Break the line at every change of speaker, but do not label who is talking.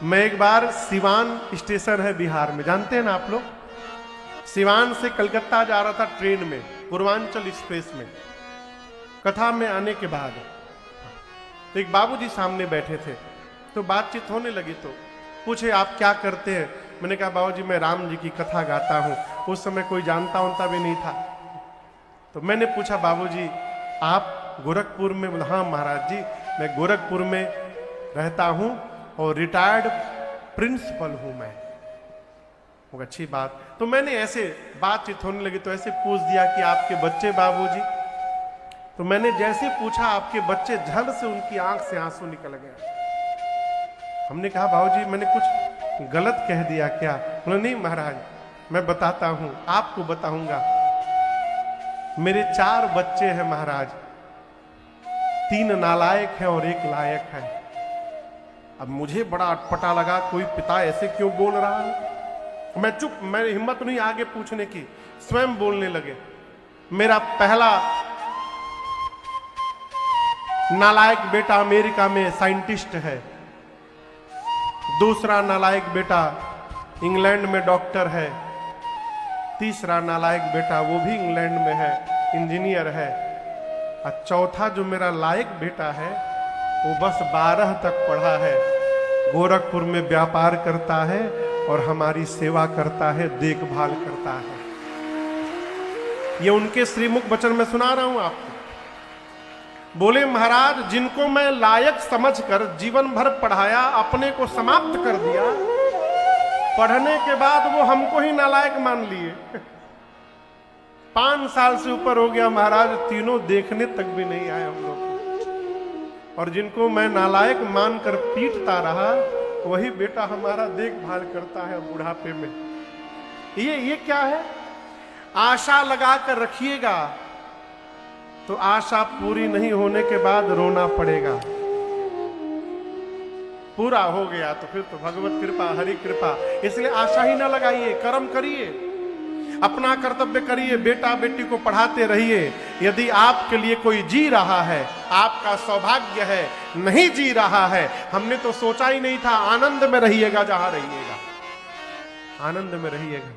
मैं एक बार सिवान स्टेशन है बिहार में, जानते हैं ना आप लोग, सिवान से कलकत्ता जा रहा था ट्रेन में, पूर्वांचल एक्सप्रेस में। कथा में आने के बाद तो एक बाबूजी सामने बैठे थे, तो बातचीत होने लगी। तो पूछे आप क्या करते हैं? मैंने कहा बाबूजी मैं राम जी की कथा गाता हूँ। उस समय कोई जानता उनता भी नहीं था। तो मैंने पूछा बाबूजी आप गोरखपुर में? बोला हाँ महाराज जी मैं गोरखपुर में रहता हूँ और रिटायर्ड प्रिंसिपल हूँ मैं। वो अच्छी बात। तो मैंने ऐसे बातचीत होने लगी तो ऐसे पूछ दिया कि आपके बच्चे बाबूजी? तो मैंने जैसे पूछा आपके बच्चे, झल से उनकी आंख से आंसू निकल गया। हमने कहा बाबूजी मैंने कुछ गलत कह दिया क्या? बोले नहीं महाराज मैं बताता हूं, आपको बताऊंगा। मेरे 4 बच्चे हैं महाराज, 3 नालायक हैं और 1 लायक है। अब मुझे बड़ा अटपटा लगा, कोई पिता ऐसे क्यों बोल रहा है? मैं चुप, मैं हिम्मत नहीं आगे पूछने की, स्वयं बोलने लगे। मेरा पहला नालायक बेटा अमेरिका में साइंटिस्ट है, दूसरा नालायक बेटा इंग्लैंड में डॉक्टर है, तीसरा नालायक बेटा वो भी इंग्लैंड में है, इंजीनियर है, और चौथा जो मेरा लायक बेटा है वो बस 12 तक पढ़ा है, गोरखपुर में व्यापार करता है और हमारी सेवा करता है, देखभाल करता है। ये उनके श्रीमुख वचन में सुना रहा हूं आपको। बोले महाराज जिनको मैं लायक समझकर जीवन भर पढ़ाया, अपने को समाप्त कर दिया, पढ़ने के बाद वो हमको ही नालायक मान लिए। 5 साल से ऊपर हो गया महाराज, तीनों देखने तक भी नहीं आए हम लोग। और जिनको मैं नालायक मानकर पीटता रहा, वही बेटा हमारा देखभाल करता है बुढ़ापे में। ये क्या है? आशा लगाकर रखिएगा तो आशा पूरी नहीं होने के बाद रोना पड़ेगा। पूरा हो गया तो फिर तो भगवत कृपा, हरि कृपा। इसलिए आशा ही ना लगाइए, कर्म करिए, अपना कर्तव्य करिए, बेटा बेटी को पढ़ाते रहिए। यदि आपके लिए कोई जी रहा है, आपका सौभाग्य है। नहीं जी रहा है, हमने तो सोचा ही नहीं था। आनंद में रहिएगा, जहां रहिएगा आनंद में रहिएगा।